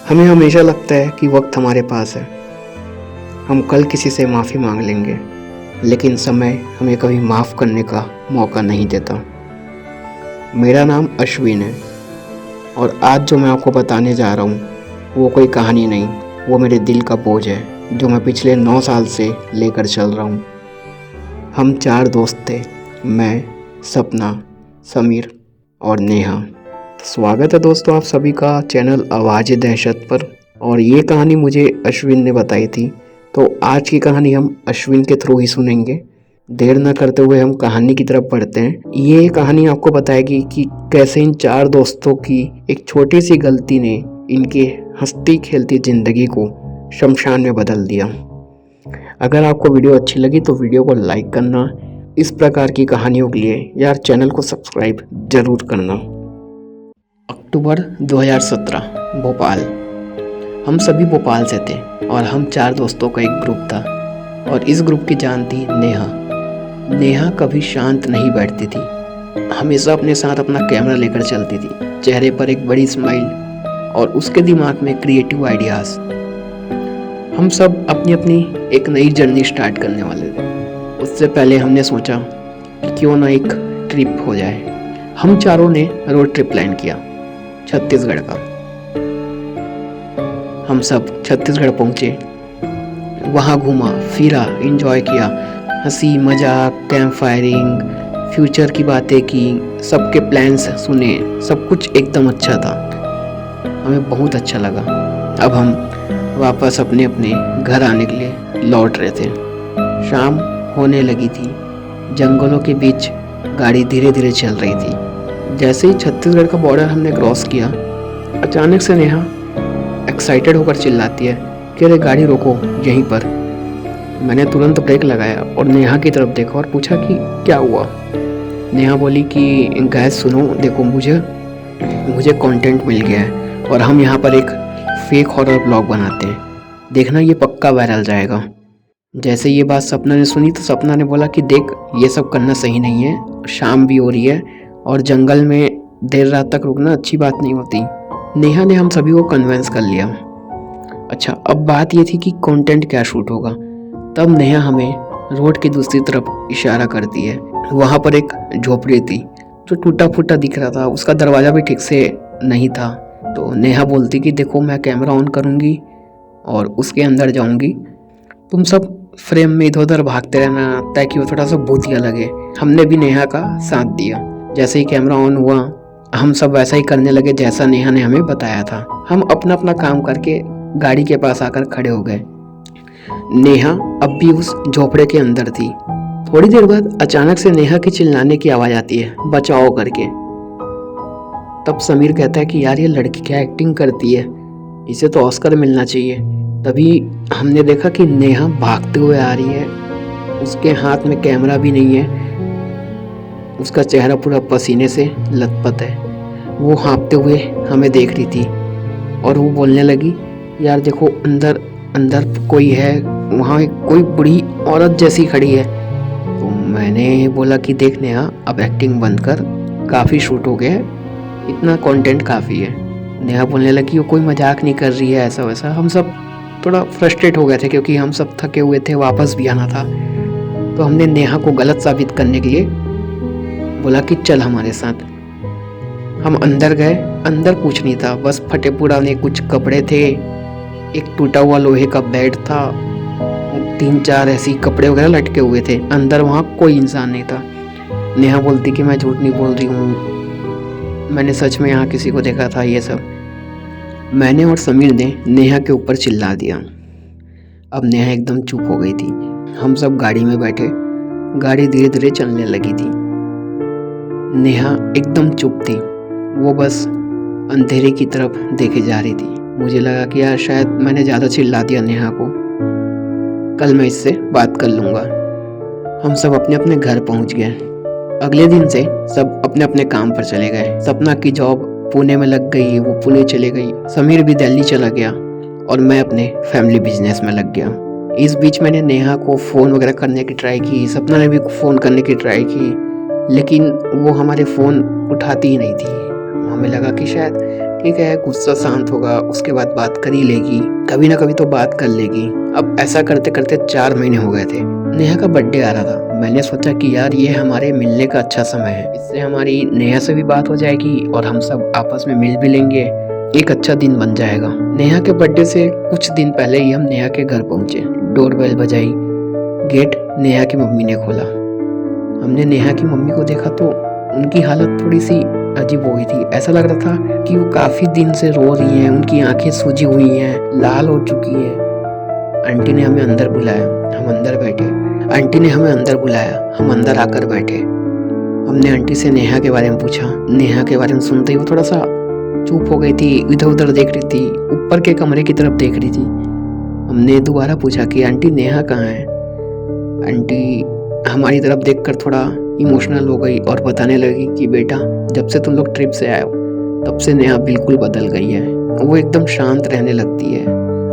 हमें हमेशा लगता है कि वक्त हमारे पास है, हम कल किसी से माफ़ी मांग लेंगे, लेकिन समय हमें कभी माफ़ करने का मौका नहीं देता। मेरा नाम अश्विन है और आज जो मैं आपको बताने जा रहा हूँ वो कोई कहानी नहीं, वो मेरे दिल का बोझ है जो मैं पिछले 9 साल से लेकर चल रहा हूँ। हम 4 दोस्त थे, मैं, सपना, समीर और नेहा। स्वागत है दोस्तों आप सभी का चैनल आवाज़ दहशत पर। और ये कहानी मुझे अश्विन ने बताई थी, तो आज की कहानी हम अश्विन के थ्रू ही सुनेंगे। देर न करते हुए हम कहानी की तरफ बढ़ते हैं। ये कहानी आपको बताएगी कि कैसे इन 4 दोस्तों की एक छोटी सी गलती ने इनकी हंसती खेलती ज़िंदगी को शमशान में बदल दिया। अगर आपको वीडियो अच्छी लगी तो वीडियो को लाइक करना, इस प्रकार की कहानियों के लिए यार चैनल को सब्सक्राइब ज़रूर करना। अक्टूबर 2017, भोपाल। हम सभी भोपाल से थे और हम 4 दोस्तों का एक ग्रुप था और इस ग्रुप की जान थी नेहा। नेहा कभी शांत नहीं बैठती थी, हमेशा अपने साथ अपना कैमरा लेकर चलती थी, चेहरे पर एक बड़ी स्माइल और उसके दिमाग में क्रिएटिव आइडियाज़। हम सब अपनी अपनी एक नई जर्नी स्टार्ट करने वाले थे। उससे पहले हमने सोचा कि क्यों ना एक ट्रिप हो जाए। हम चारों ने रोड ट्रिप प्लान किया, छत्तीसगढ़ का। हम सब छत्तीसगढ़ पहुँचे, वहाँ घूमा फिरा, एंजॉय किया, हंसी मजाक, कैंप फायरिंग, फ्यूचर की बातें की, सबके प्लान्स सुने, सब कुछ एकदम अच्छा था। हमें बहुत अच्छा लगा। अब हम वापस अपने अपने घर आने के लिए लौट रहे थे। शाम होने लगी थी, जंगलों के बीच गाड़ी धीरे धीरे चल रही थी। जैसे ही छत्तीसगढ़ का बॉर्डर हमने क्रॉस किया, अचानक से नेहा एक्साइटेड होकर चिल्लाती है कि अरे गाड़ी रोको यहीं पर। मैंने तुरंत ब्रेक लगाया और नेहा की तरफ देखा और पूछा कि क्या हुआ। नेहा बोली कि गैस सुनो, देखो मुझे कंटेंट मिल गया है और हम यहाँ पर एक फेक हॉरर ब्लॉग बनाते हैं, देखना ये पक्का वायरल जाएगा। जैसे ये बात सपना ने सुनी तो सपना ने बोला कि देख ये सब करना सही नहीं है, शाम भी हो रही है और जंगल में देर रात तक रुकना अच्छी बात नहीं होती। नेहा ने हम सभी को कन्विंस कर लिया। अच्छा, अब बात ये थी कि कंटेंट क्या शूट होगा। तब नेहा हमें रोड की दूसरी तरफ इशारा करती है। वहाँ पर एक झोपड़ी थी जो टूटा फूटा दिख रहा था, उसका दरवाज़ा भी ठीक से नहीं था। तो नेहा बोलती कि देखो मैं कैमरा ऑन करूँगी और उसके अंदर जाऊँगी, तुम सब फ्रेम में इधर उधर भागते रहना ताकि वो थोड़ा सा भूतिया लगे। हमने भी नेहा का साथ दिया। जैसे ही कैमरा ऑन हुआ हम सब वैसा ही करने लगे जैसा नेहा ने हमें बताया था। हम अपना अपना काम करके गाड़ी के पास आकर खड़े हो गए। नेहा अब भी उस झोपड़े के अंदर थी। थोड़ी देर बाद अचानक से नेहा की चिल्लाने की आवाज़ आती है, बचाओ करके। तब समीर कहता है कि यार ये लड़की क्या एक्टिंग करती है, इसे तो ऑस्कर मिलना चाहिए। तभी हमने देखा कि नेहा भागते हुए आ रही है, उसके हाथ में कैमरा भी नहीं है, उसका चेहरा पूरा पसीने से लथपथ है। वो हाँफते हुए हमें देख रही थी और वो बोलने लगी यार देखो अंदर अंदर कोई है, वहाँ कोई बूढ़ी औरत जैसी खड़ी है। तो मैंने बोला कि देख नेहा अब एक्टिंग बंद कर, काफ़ी शूट हो गया है, इतना कंटेंट काफ़ी है। नेहा बोलने लगी वो कोई मजाक नहीं कर रही है ऐसा वैसा। हम सब थोड़ा फ्रस्ट्रेट हो गए थे क्योंकि हम सब थके हुए थे, वापस भी आना था। तो हमने नेहा को गलत साबित करने के लिए बोला कि चल हमारे साथ। हम अंदर गए। अंदर कुछ नहीं था, बस फटे पुराने कुछ कपड़े थे, एक टूटा हुआ लोहे का बेड था, 3-4 ऐसी कपड़े वगैरह लटके हुए थे। अंदर वहाँ कोई इंसान नहीं था। नेहा बोलती कि मैं झूठ नहीं बोल रही हूँ, मैंने सच में यहाँ किसी को देखा था। ये सब मैंने और समीर ने नेहा के ऊपर चिल्ला दिया। अब नेहा एकदम चुप हो गई थी। हम सब गाड़ी में बैठे, गाड़ी धीरे धीरे चलने लगी थी। नेहा एकदम चुप थी, वो बस अंधेरे की तरफ देखे जा रही थी। मुझे लगा कि यार शायद मैंने ज़्यादा चिल्ला दिया नेहा को, कल मैं इससे बात कर लूँगा। हम सब अपने अपने घर पहुँच गए। अगले दिन से सब अपने अपने काम पर चले गए। सपना की जॉब पुणे में लग गई, वो पुणे चले गई। समीर भी दिल्ली चला गया और मैं अपने फैमिली बिजनेस में लग गया। इस बीच मैंने नेहा को फ़ोन वगैरह करने की ट्राई की, सपना ने भी फ़ोन करने की ट्राई की, लेकिन वो हमारे फ़ोन उठाती ही नहीं थी। हमें लगा कि शायद ठीक है, गुस्सा शांत होगा, उसके बाद बात कर ही लेगी, कभी ना कभी तो बात कर लेगी। अब ऐसा करते करते 4 महीने हो गए थे। नेहा का बर्थडे आ रहा था। मैंने सोचा कि यार ये हमारे मिलने का अच्छा समय है, इससे हमारी नेहा से भी बात हो जाएगी और हम सब आपस में मिल भी लेंगे, एक अच्छा दिन बन जाएगा। नेहा के बर्थडे से कुछ दिन पहले ही हम नेहा के घर पहुंचे। डोरबेल बजाई, गेट नेहा की मम्मी ने खोला। हमने नेहा की मम्मी को देखा तो उनकी हालत थोड़ी सी अजीब हो गई थी। ऐसा लग रहा था कि वो काफी दिन से रो रही हैं, उनकी आंखें सूजी हुई हैं, लाल हो चुकी हैं। आंटी ने हमें अंदर बुलाया, हम अंदर बैठे। आंटी ने हमें अंदर बुलाया, हम अंदर आकर बैठे। हमने आंटी से नेहा के बारे में पूछा। नेहा के बारे में सुनते ही वो थोड़ा सा चुप हो गई थी, इधर उधर देख रही थी, ऊपर के कमरे की तरफ देख रही थी। हमने दोबारा पूछा कि आंटी नेहा कहाँ है। आंटी हमारी तरफ देखकर थोड़ा इमोशनल हो गई और बताने लगी कि बेटा, जब से तुम लोग ट्रिप से आए हो तब से नेहा बिल्कुल बदल गई है। वो एकदम शांत रहने लगती है,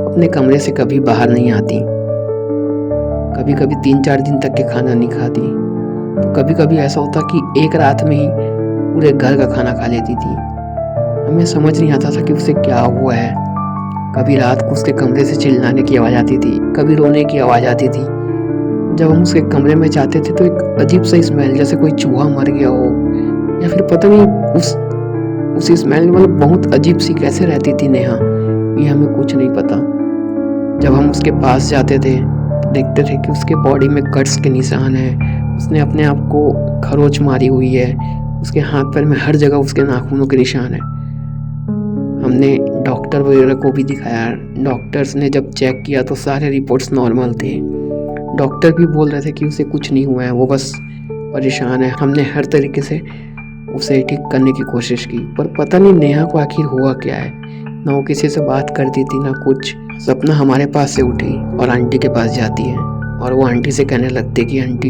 अपने कमरे से कभी बाहर नहीं आती, कभी कभी 3-4 दिन तक के खाना नहीं खाती, तो कभी कभी ऐसा होता कि एक रात में ही पूरे घर का खाना खा लेती थी। हमें समझ नहीं आता था कि उसे क्या हुआ है। कभी रात को उसके कमरे से चिल्लाने की आवाज़ आती थी, कभी रोने की आवाज़ आती थी। जब हम उसके कमरे में जाते थे तो एक अजीब सा स्मेल, जैसे कोई चूहा मर गया हो, या फिर पता नहीं उस स्मेल में मतलब बहुत अजीब सी कैसे रहती थी नेहा, ये हमें कुछ नहीं पता। जब हम उसके पास जाते थे तो देखते थे कि उसके बॉडी में कट्स के निशान हैं, उसने अपने आप को खरोच मारी हुई है, उसके हाथ पैर में हर जगह उसके नाखूनों के निशान है। हमने डॉक्टर वगैरह को भी दिखाया। डॉक्टर्स ने जब चेक किया तो सारे रिपोर्ट्स नॉर्मल थे। डॉक्टर भी बोल रहे थे कि उसे कुछ नहीं हुआ है, वो बस परेशान है। हमने हर तरीके से उसे ठीक करने की कोशिश की, पर पता नहीं नेहा को आखिर हुआ क्या है। ना वो किसी से बात करती थी ना कुछ। सपना हमारे पास से उठी और आंटी के पास जाती है और वो आंटी से कहने लगती कि आंटी,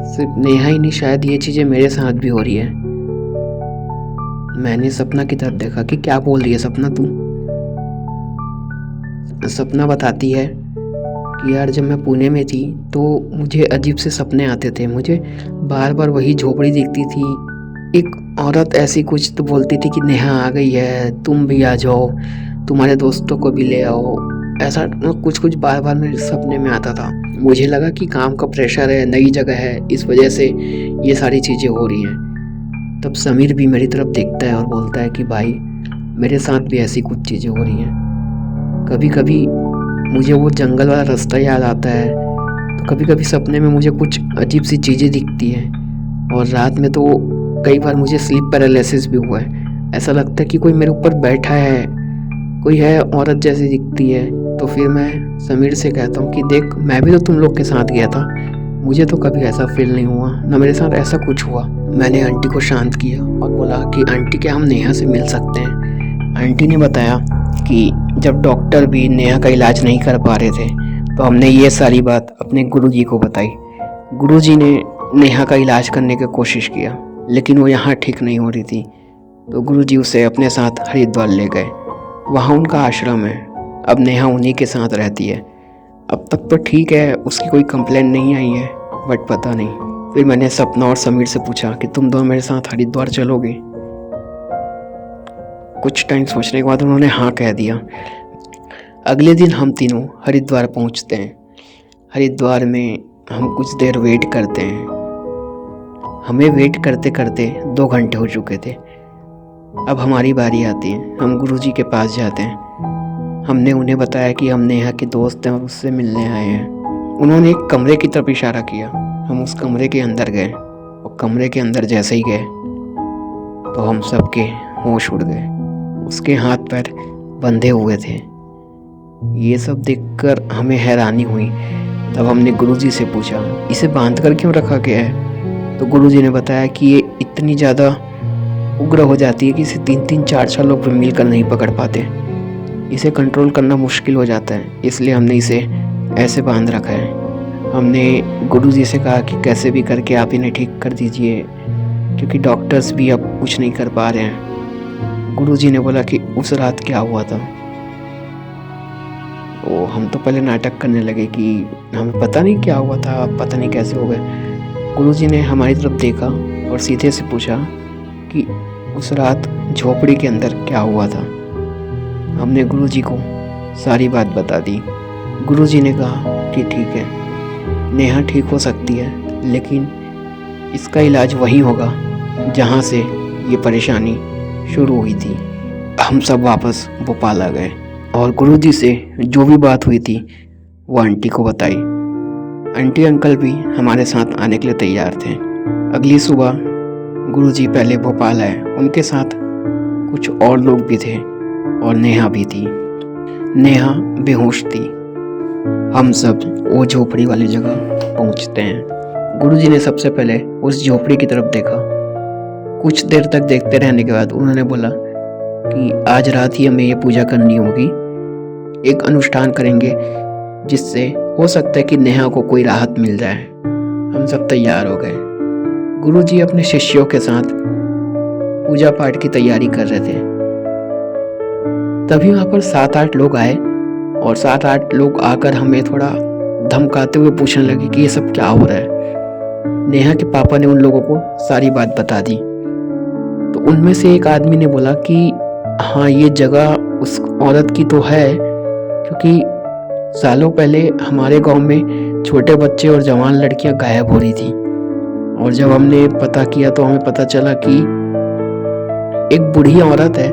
सिर्फ नेहा ही नहीं, शायद ये चीज़ें मेरे साथ भी हो रही है। मैंने सपना की तरफ देखा कि क्या बोल रही है सपना तू। सपना बताती है कि यार जब मैं पुणे में थी तो मुझे अजीब से सपने आते थे, मुझे बार बार वही झोपड़ी दिखती थी। एक औरत ऐसी कुछ तो बोलती थी कि नेहा आ गई है, तुम भी आ जाओ, तुम्हारे दोस्तों को भी ले आओ। ऐसा कुछ कुछ बार बार मेरे सपने में आता था। मुझे लगा कि काम का प्रेशर है, नई जगह है, इस वजह से ये सारी चीज़ें हो रही हैं। तब समीर भी मेरी तरफ देखता है और बोलता है कि भाई, मेरे साथ भी ऐसी कुछ चीज़ें हो रही हैं। कभी कभी मुझे वो जंगल वाला रास्ता याद आता है, तो कभी कभी सपने में मुझे कुछ अजीब सी चीज़ें दिखती हैं, और रात में तो कई बार मुझे स्लीप पैरालिसिस भी हुआ है। ऐसा लगता है कि कोई मेरे ऊपर बैठा है, कोई है, औरत जैसी दिखती है। तो फिर मैं समीर से कहता हूँ कि देख, मैं भी तो तुम लोग के साथ गया था, मुझे तो कभी ऐसा फील नहीं हुआ, ना मेरे साथ ऐसा कुछ हुआ। मैंने आंटी को शांत किया और बोला कि आंटी, क्या हम नेहा से मिल सकते हैं। आंटी ने बताया कि जब डॉक्टर भी नेहा का इलाज नहीं कर पा रहे थे तो हमने ये सारी बात अपने गुरुजी को बताई। गुरुजी ने नेहा का इलाज करने की कोशिश किया, लेकिन वो यहाँ ठीक नहीं हो रही थी, तो गुरुजी उसे अपने साथ हरिद्वार ले गए। वहाँ उनका आश्रम है, अब नेहा उन्हीं के साथ रहती है। अब तक तो ठीक है, उसकी कोई कंप्लेंट नहीं आई है, बट पता नहीं। फिर मैंने सपना और समीर से पूछा कि तुम दोनों मेरे साथ हरिद्वार चलोगे। कुछ टाइम सोचने के बाद उन्होंने हाँ कह दिया। अगले दिन हम तीनों हरिद्वार पहुंचते हैं। हरिद्वार में हम कुछ देर वेट करते हैं। हमें वेट करते करते 2 घंटे हो चुके थे। अब हमारी बारी आती है, हम गुरुजी के पास जाते हैं। हमने उन्हें बताया कि हम नेहा के दोस्त हैं और उससे मिलने आए हैं। उन्होंने एक कमरे की तरफ इशारा किया। हम उस कमरे के अंदर गए, और कमरे के अंदर जैसे ही गए तो हम सबके होश उड़ गए। उसके हाथ पैर बंधे हुए थे। ये सब देखकर हमें हैरानी हुई। तब हमने गुरुजी से पूछा, इसे बांध कर क्यों रखा गया है? तो गुरुजी ने बताया कि ये इतनी ज़्यादा उग्र हो जाती है कि इसे 3-3, 4-4 लोग मिलकर नहीं पकड़ पाते। इसे कंट्रोल करना मुश्किल हो जाता है, इसलिए हमने इसे ऐसे बांध रखा है। हमने गुरुजी से कहा कि कैसे भी करके आप इन्हें ठीक कर दीजिए, क्योंकि डॉक्टर्स भी अब कुछ नहीं कर पा रहे हैं। गुरुजी ने बोला कि उस रात क्या हुआ था। तो हम तो पहले नाटक करने लगे कि हमें पता नहीं क्या हुआ था, पता नहीं कैसे हो गए। गुरुजी ने हमारी तरफ देखा और सीधे से पूछा कि उस रात झोपड़ी के अंदर क्या हुआ था। हमने गुरुजी को सारी बात बता दी। गुरुजी ने कहा कि ठीक है, नेहा ठीक हो सकती है, लेकिन इसका इलाज वहीं होगा जहाँ से ये परेशानी शुरू हुई थी। हम सब वापस भोपाल आ गए और गुरुजी से जो भी बात हुई थी वो आंटी को बताई। आंटी अंकल भी हमारे साथ आने के लिए तैयार थे। अगली सुबह गुरुजी पहले भोपाल आए, उनके साथ कुछ और लोग भी थे और नेहा भी थी। नेहा बेहोश थी। हम सब वो झोपड़ी वाली जगह पहुंचते हैं। गुरुजी ने सबसे पहले उस झोपड़ी की तरफ देखा। कुछ देर तक देखते रहने के बाद उन्होंने बोला कि आज रात ही हमें ये पूजा करनी होगी। एक अनुष्ठान करेंगे जिससे हो सकता है कि नेहा को कोई राहत मिल जाए। हम सब तैयार हो गए। गुरुजी अपने शिष्यों के साथ पूजा पाठ की तैयारी कर रहे थे। तभी वहाँ पर 7-8 लोग आए और 7-8 लोग आकर हमें थोड़ा धमकाते हुए पूछने लगे कि ये सब क्या हो रहा है। नेहा के पापा ने उन लोगों को सारी बात बता दी। तो उनमें से एक आदमी ने बोला कि हाँ, ये जगह उस औरत की तो है, क्योंकि सालों पहले हमारे गांव में छोटे बच्चे और जवान लड़कियां गायब हो रही थी। और जब हमने पता किया तो हमें पता चला कि एक बूढ़ी औरत है,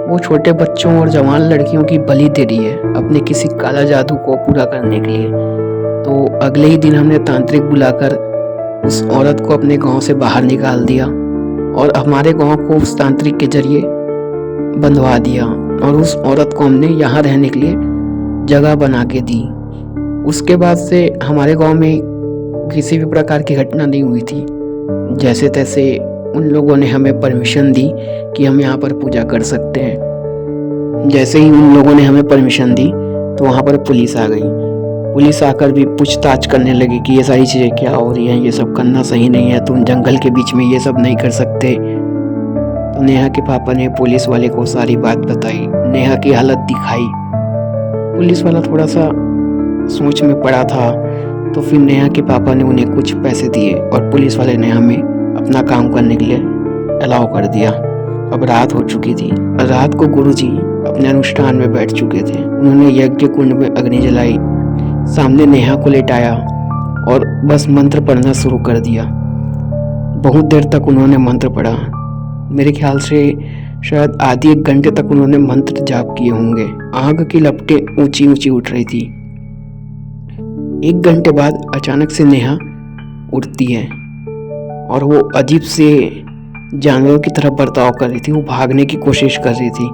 वो छोटे बच्चों और जवान लड़कियों की बलि दे रही है अपने किसी काला जादू को पूरा करने के लिए। तो अगले ही दिन हमने तांत्रिक बुलाकर उस औरत को अपने गांव से बाहर निकाल दिया और हमारे गांव को उस तांत्रिक के जरिए बंधवा दिया और उस औरत को हमने यहाँ रहने के लिए जगह बना के दी। उसके बाद से हमारे गांव में किसी भी प्रकार की घटना नहीं हुई थी। जैसे तैसे उन लोगों ने हमें परमिशन दी कि हम यहाँ पर पूजा कर सकते हैं। जैसे ही उन लोगों ने हमें परमिशन दी तो वहाँ पर पुलिस आ गई। पुलिस आकर भी पूछताछ करने लगी कि ये सारी चीज़ें क्या हो रही हैं, ये सब करना सही नहीं है, तुम जंगल के बीच में ये सब नहीं कर सकते। तो नेहा के पापा ने पुलिस वाले को सारी बात बताई, नेहा की हालत दिखाई। पुलिस वाला थोड़ा सा सोच में पड़ा था, तो फिर नेहा के पापा ने उन्हें कुछ पैसे दिए और पुलिस वाले ने हमें अपना काम करने के लिए अलाउ कर दिया। अब रात हो चुकी थी। रात को गुरुजी अपने अनुष्ठान में बैठ चुके थे। उन्होंने यज्ञ कुंड में अग्नि जलाई, सामने नेहा को लेटाया और बस मंत्र पढ़ना शुरू कर दिया। बहुत देर तक उन्होंने मंत्र पढ़ा। मेरे ख्याल से शायद आधी 1 घंटे तक उन्होंने मंत्र जाप किए होंगे। आग की लपटें ऊंची ऊंची उठ रही थी। 1 घंटे बाद अचानक से नेहा उठती है और वो अजीब से जानवरों की तरह बर्ताव कर रही थी। वो भागने की कोशिश कर रही थी।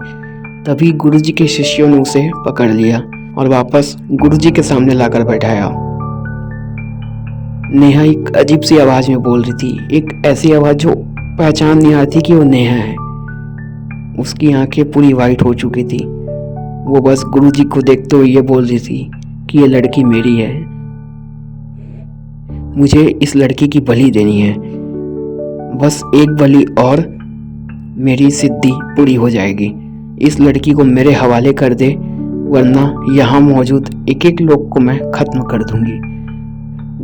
तभी गुरुजी के शिष्यों ने उसे पकड़ लिया और वापस गुरुजी के सामने लाकर बैठाया। नेहा एक अजीब सी आवाज में बोल रही थी, एक ऐसी आवाज जो पहचान नहीं आ रही थी कि वो नेहा है। उसकी आंखें पूरी वाइट हो चुकी थी। वो बस गुरुजी को देखते हुए ये बोल रही थी कि ये लड़की मेरी है, मुझे इस लड़की की बलि देनी है। बस एक बलि और मेरी सिद्धि पूरी हो जाएगी। इस लड़की को मेरे हवाले कर दे, वरना यहाँ मौजूद एक एक लोग को मैं खत्म कर दूंगी।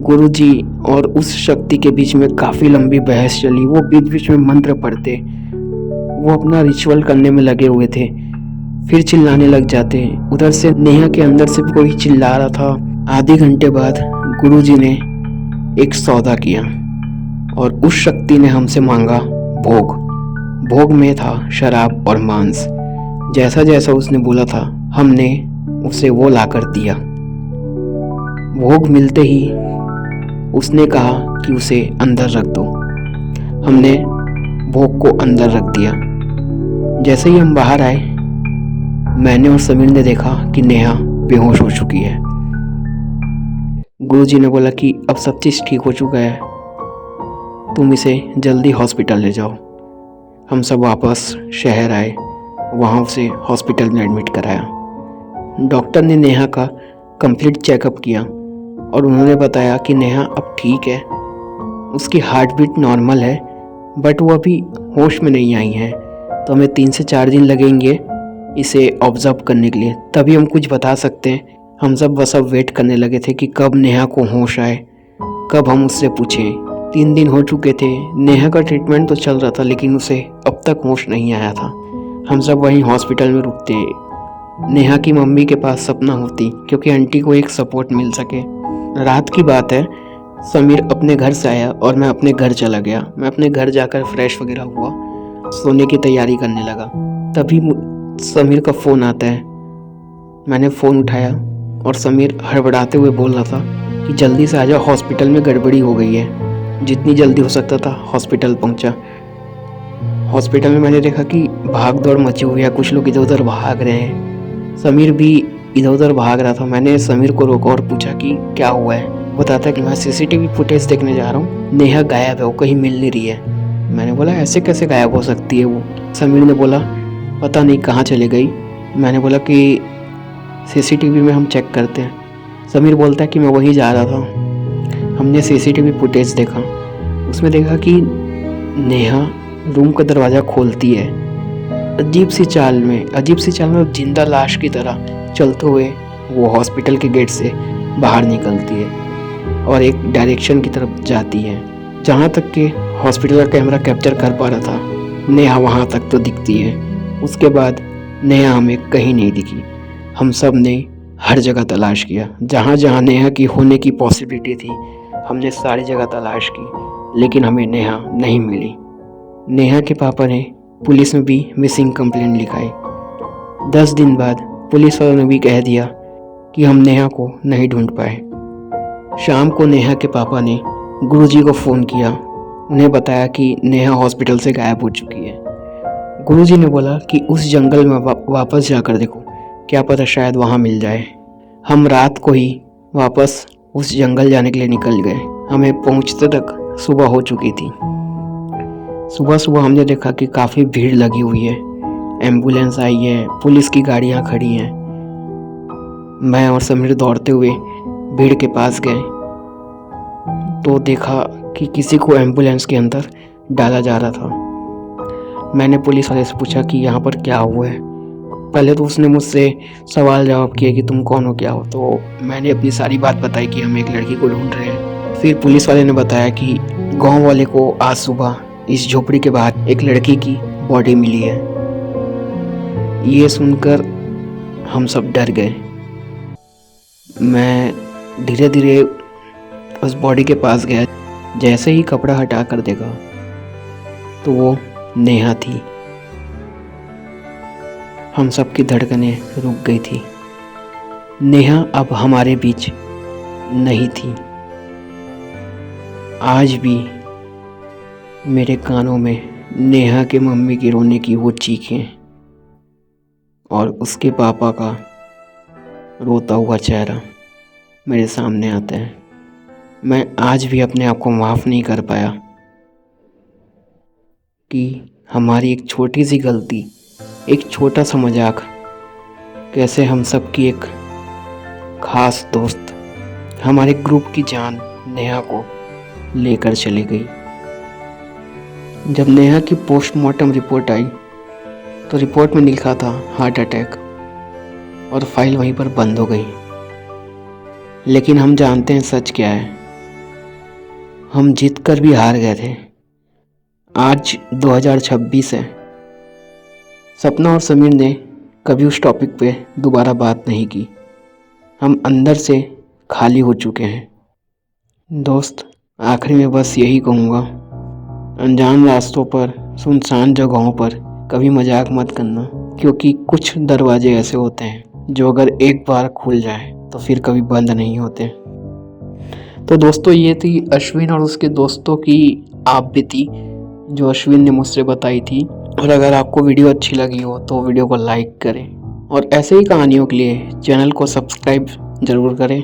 गुरुजी और उस शक्ति के बीच में काफ़ी लंबी बहस चली। वो बीच बीच में मंत्र पढ़ते, वो अपना रिचुअल करने में लगे हुए थे, फिर चिल्लाने लग जाते। उधर से नेहा के अंदर से भी कोई चिल्ला रहा था। आधे घंटे बाद गुरुजी ने एक सौदा किया और उस शक्ति ने हमसे मांगा भोग। भोग में था शराब और मांस। जैसा जैसा उसने बोला था हमने उसे वो लाकर दिया। भोग मिलते ही उसने कहा कि उसे अंदर रख दो। हमने भोग को अंदर रख दिया। जैसे ही हम बाहर आए, मैंने और समीर ने देखा कि नेहा बेहोश हो चुकी है। गुरुजी ने बोला कि अब सब चीज़ ठीक हो चुका है, तुम इसे जल्दी हॉस्पिटल ले जाओ। हम सब वापस शहर आए, वहाँ उसे हॉस्पिटल में एडमिट कराया। डॉक्टर ने नेहा का कंप्लीट चेकअप किया और उन्होंने बताया कि नेहा अब ठीक है, उसकी हार्ट बीट नॉर्मल है, बट वो अभी होश में नहीं आई है, तो हमें 3 से 4 दिन लगेंगे इसे ऑब्जर्व करने के लिए, तभी हम कुछ बता सकते हैं। हम सब बस अब वेट करने लगे थे कि कब नेहा को होश आए, कब हम उससे पूछें। 3 दिन हो चुके थे। नेहा का ट्रीटमेंट तो चल रहा था, लेकिन उसे अब तक होश नहीं आया था। हम सब वहीं हॉस्पिटल में रुकते। नेहा की मम्मी के पास सपना होती क्योंकि आंटी को एक सपोर्ट मिल सके। रात की बात है, समीर अपने घर से आया और मैं अपने घर चला गया। मैं अपने घर जाकर फ्रेश वगैरह हुआ, सोने की तैयारी करने लगा। तभी समीर का फ़ोन आता है। मैंने फ़ोन उठाया और समीर हड़बड़ाते हुए बोल रहा था कि जल्दी से आ जाओ, हॉस्पिटल में गड़बड़ी हो गई है। जितनी जल्दी हो सकता था हॉस्पिटल पहुंचा। हॉस्पिटल में मैंने देखा कि भाग दौड़ मची हुई है, कुछ लोग इधर उधर भाग रहे हैं। समीर भी इधर उधर भाग रहा था। मैंने समीर को रोका और पूछा कि क्या हुआ है। बताता कि मैं सीसीटीवी फुटेज देखने जा रहा हूँ, नेहा गायब है, वो कहीं मिल नहीं रही है। मैंने बोला ऐसे कैसे गायब हो सकती है वो। समीर ने बोला पता नहीं कहाँ चले गई। मैंने बोला कि सीसीटीवी में हम चेक करते हैं। समीर बोलता है कि मैं वहीं जा रहा था। हमने सीसीटीवी फुटेज देखा, उसमें देखा कि नेहा रूम का दरवाज़ा खोलती है, अजीब सी चाल में जिंदा लाश की तरह चलते हुए वो हॉस्पिटल के गेट से बाहर निकलती है और एक डायरेक्शन की तरफ जाती है। जहाँ तक कि हॉस्पिटल का कैमरा कैप्चर कर पा रहा था, नेहा वहाँ तक तो दिखती है। उसके बाद नेहा हमें कहीं नहीं दिखी। हम सब ने हर जगह तलाश किया, जहाँ जहाँ नेहा की होने की पॉसिबिलिटी थी हमने सारी जगह तलाश की, लेकिन हमें नेहा नहीं मिली। नेहा के पापा ने पुलिस में भी मिसिंग कंप्लेंट लिखाई। 10 दिन बाद पुलिस वालों ने भी कह दिया कि हम नेहा को नहीं ढूंढ पाए। शाम को नेहा के पापा ने गुरुजी को फ़ोन किया, उन्हें बताया कि नेहा हॉस्पिटल से गायब हो चुकी है। गुरुजी ने बोला कि उस जंगल में वापस जाकर देखो, क्या पता शायद वहाँ मिल जाए। हम रात को ही वापस उस जंगल जाने के लिए निकल गए। हमें पहुँचते तक सुबह हो चुकी थी। सुबह सुबह हमने देखा कि काफ़ी भीड़ लगी हुई है, एम्बुलेंस आई है, पुलिस की गाड़ियाँ खड़ी हैं। मैं और समीर दौड़ते हुए भीड़ के पास गए तो देखा कि किसी को एम्बुलेंस के अंदर डाला जा रहा था। मैंने पुलिस वाले से पूछा कि यहाँ पर क्या हुआ है। पहले तो उसने मुझसे सवाल जवाब किया कि तुम कौन हो, क्या हो। तो मैंने अपनी सारी बात बताई कि हम एक लड़की को ढूंढ रहे हैं। फिर पुलिस वाले ने बताया कि गांव वाले को आज सुबह इस झोपड़ी के बाहर एक लड़की की बॉडी मिली है। ये सुनकर हम सब डर गए। मैं धीरे धीरे उस बॉडी के पास गया। जैसे ही कपड़ा हटा कर देखा तो वो नेहा थी। हम सब की धड़कनें रुक गई थी। नेहा अब हमारे बीच नहीं थी। आज भी मेरे कानों में नेहा के मम्मी की रोने की वो चीखें और उसके पापा का रोता हुआ चेहरा मेरे सामने आता है। मैं आज भी अपने आप को माफ़ नहीं कर पाया कि हमारी एक छोटी सी गलती, एक छोटा सा मजाक कैसे हम सब की एक ख़ास दोस्त, हमारे ग्रुप की जान नेहा को लेकर चली गई। जब नेहा की पोस्टमार्टम रिपोर्ट आई तो रिपोर्ट में लिखा था हार्ट अटैक और फाइल वहीं पर बंद हो गई। लेकिन हम जानते हैं सच क्या है। हम जीत कर भी हार गए थे। आज 2026 है। सपना और समीर ने कभी उस टॉपिक पे दोबारा बात नहीं की। हम अंदर से खाली हो चुके हैं। दोस्त, आखिरी में बस यही कहूँगा, अनजान रास्तों पर, सुनसान जगहों पर कभी मजाक मत करना, क्योंकि कुछ दरवाजे ऐसे होते हैं जो अगर एक बार खुल जाए तो फिर कभी बंद नहीं होते। तो दोस्तों, ये थी अश्विन और उसके दोस्तों की आप बीती जो अश्विन ने मुझसे बताई थी। और अगर आपको वीडियो अच्छी लगी हो तो वीडियो को लाइक करें और ऐसे ही कहानियों के लिए चैनल को सब्सक्राइब ज़रूर करें।